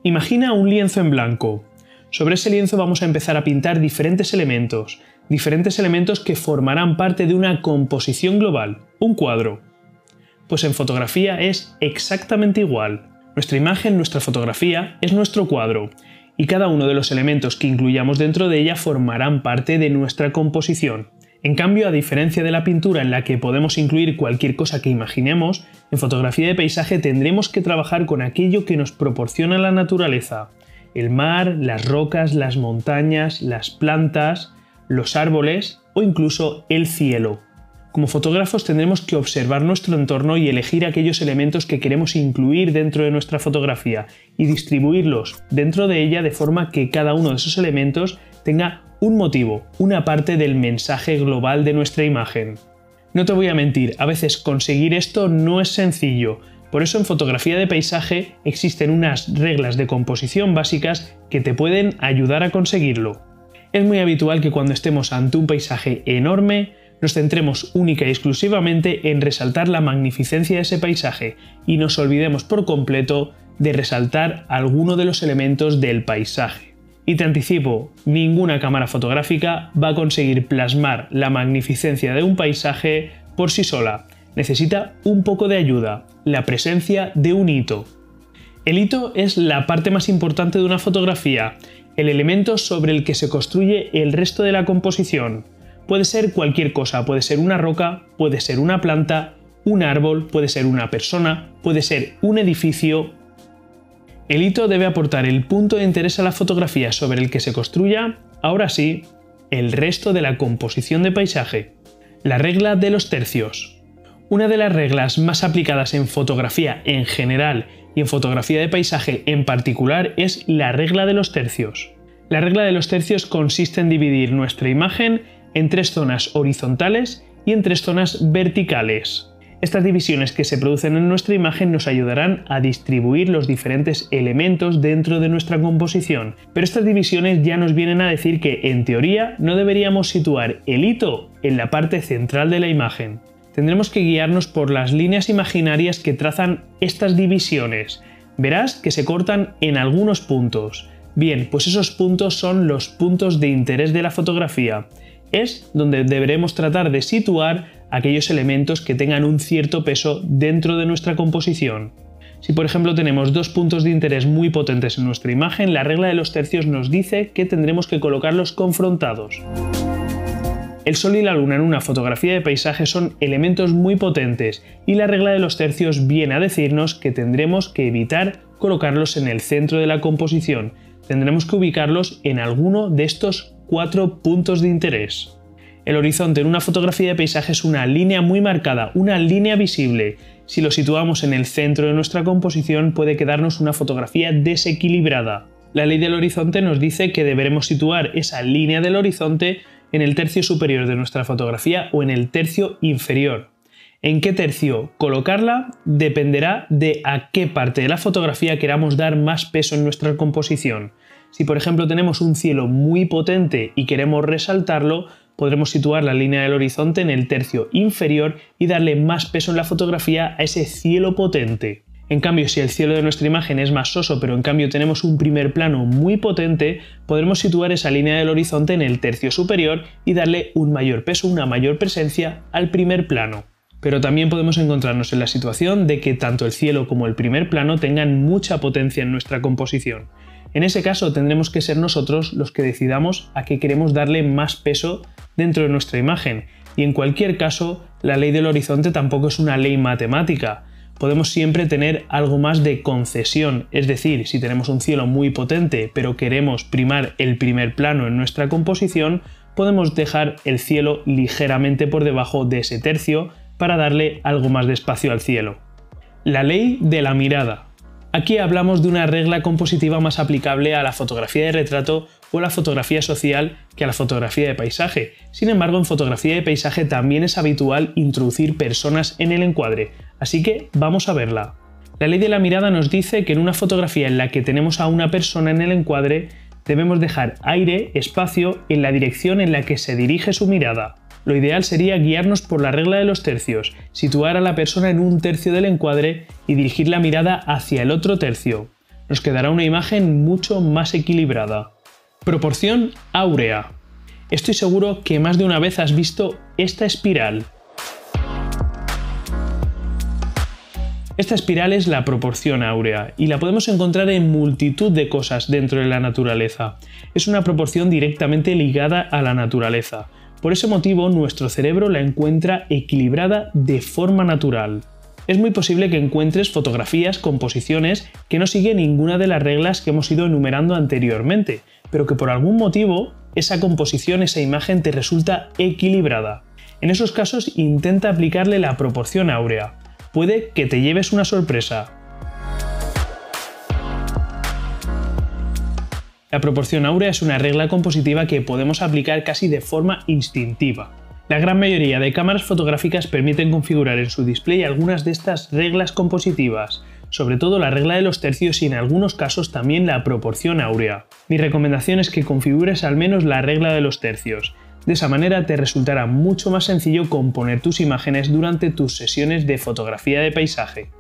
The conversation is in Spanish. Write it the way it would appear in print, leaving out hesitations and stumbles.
Imagina un lienzo en blanco. Sobre ese lienzo vamos a empezar a pintar diferentes elementos que formarán parte de una composición global, un cuadro. Pues en fotografía es exactamente igual. Nuestra imagen, nuestra fotografía, es nuestro cuadro, y cada uno de los elementos que incluyamos dentro de ella formarán parte de nuestra composición. En cambio, a diferencia de la pintura en la que podemos incluir cualquier cosa que imaginemos, en fotografía de paisaje tendremos que trabajar con aquello que nos proporciona la naturaleza. El mar, las rocas, las montañas, las plantas, los árboles o incluso el cielo. Como fotógrafos tendremos que observar nuestro entorno y elegir aquellos elementos que queremos incluir dentro de nuestra fotografía y distribuirlos dentro de ella de forma que cada uno de esos elementos tenga un motivo, una parte del mensaje global de nuestra imagen. No te voy a mentir, a veces conseguir esto no es sencillo. Por eso en fotografía de paisaje existen unas reglas de composición básicas que te pueden ayudar a conseguirlo. Es muy habitual que cuando estemos ante un paisaje enorme nos centremos única y exclusivamente en resaltar la magnificencia de ese paisaje y nos olvidemos por completo de resaltar alguno de los elementos del paisaje. Y te anticipo, ninguna cámara fotográfica va a conseguir plasmar la magnificencia de un paisaje por sí sola. Necesita un poco de ayuda, la presencia de un hito. El hito es la parte más importante de una fotografía, el elemento sobre el que se construye el resto de la composición. Puede ser cualquier cosa, puede ser una roca, puede ser una planta, un árbol, puede ser una persona, puede ser un edificio. El hito debe aportar el punto de interés a la fotografía sobre el que se construya, ahora sí, el resto de la composición de paisaje. La regla de los tercios. Una de las reglas más aplicadas en fotografía en general y en fotografía de paisaje en particular es la regla de los tercios. La regla de los tercios consiste en dividir nuestra imagen en 3 zonas horizontales y en 3 zonas verticales. Estas divisiones que se producen en nuestra imagen nos ayudarán a distribuir los diferentes elementos dentro de nuestra composición, pero estas divisiones ya nos vienen a decir que, en teoría, no deberíamos situar el hito en la parte central de la imagen. Tendremos que guiarnos por las líneas imaginarias que trazan estas divisiones. Verás que se cortan en algunos puntos. Bien, pues esos puntos son los puntos de interés de la fotografía. Es donde deberemos tratar de situar aquellos elementos que tengan un cierto peso dentro de nuestra composición. Si por ejemplo tenemos 2 puntos de interés muy potentes en nuestra imagen, la regla de los tercios nos dice que tendremos que colocarlos confrontados. El sol y la luna en una fotografía de paisaje son elementos muy potentes y la regla de los tercios viene a decirnos que tendremos que evitar colocarlos en el centro de la composición. Tendremos que ubicarlos en alguno de estos 4 puntos de interés. El horizonte en una fotografía de paisaje es una línea muy marcada, una línea visible. Si lo situamos en el centro de nuestra composición puede quedarnos una fotografía desequilibrada. La ley del horizonte nos dice que deberemos situar esa línea del horizonte en el tercio superior de nuestra fotografía o en el tercio inferior. En qué tercio colocarla dependerá de a qué parte de la fotografía queramos dar más peso en nuestra composición. Si por ejemplo tenemos un cielo muy potente y queremos resaltarlo, podremos situar la línea del horizonte en el tercio inferior y darle más peso en la fotografía a ese cielo potente. En cambio, si el cielo de nuestra imagen es más soso, pero en cambio tenemos un primer plano muy potente, podremos situar esa línea del horizonte en el tercio superior y darle un mayor peso, una mayor presencia al primer plano. Pero también podemos encontrarnos en la situación de que tanto el cielo como el primer plano tengan mucha potencia en nuestra composición. En ese caso tendremos que ser nosotros los que decidamos a qué queremos darle más peso dentro de nuestra imagen. Y en cualquier caso, la ley del horizonte tampoco es una ley matemática. Podemos siempre tener algo más de concesión, es decir, si tenemos un cielo muy potente pero queremos primar el primer plano en nuestra composición, podemos dejar el cielo ligeramente por debajo de ese tercio para darle algo más de espacio al cielo. La ley de la mirada. Aquí hablamos de una regla compositiva más aplicable a la fotografía de retrato o a la fotografía social que a la fotografía de paisaje. Sin embargo, en fotografía de paisaje también es habitual introducir personas en el encuadre, así que vamos a verla. La ley de la mirada nos dice que en una fotografía en la que tenemos a una persona en el encuadre, debemos dejar aire, espacio, en la dirección en la que se dirige su mirada. Lo ideal sería guiarnos por la regla de los tercios, situar a la persona en un tercio del encuadre y dirigir la mirada hacia el otro tercio. Nos quedará una imagen mucho más equilibrada. Proporción áurea. Estoy seguro que más de una vez has visto esta espiral. Esta espiral es la proporción áurea y la podemos encontrar en multitud de cosas dentro de la naturaleza. Es una proporción directamente ligada a la naturaleza. Por ese motivo, nuestro cerebro la encuentra equilibrada de forma natural. Es muy posible que encuentres fotografías, composiciones que no siguen ninguna de las reglas que hemos ido enumerando anteriormente, pero que por algún motivo esa composición, esa imagen te resulta equilibrada. En esos casos, intenta aplicarle la proporción áurea. Puede que te lleves una sorpresa. La proporción áurea es una regla compositiva que podemos aplicar casi de forma instintiva. La gran mayoría de cámaras fotográficas permiten configurar en su display algunas de estas reglas compositivas, sobre todo la regla de los tercios y en algunos casos también la proporción áurea. Mi recomendación es que configures al menos la regla de los tercios. De esa manera te resultará mucho más sencillo componer tus imágenes durante tus sesiones de fotografía de paisaje.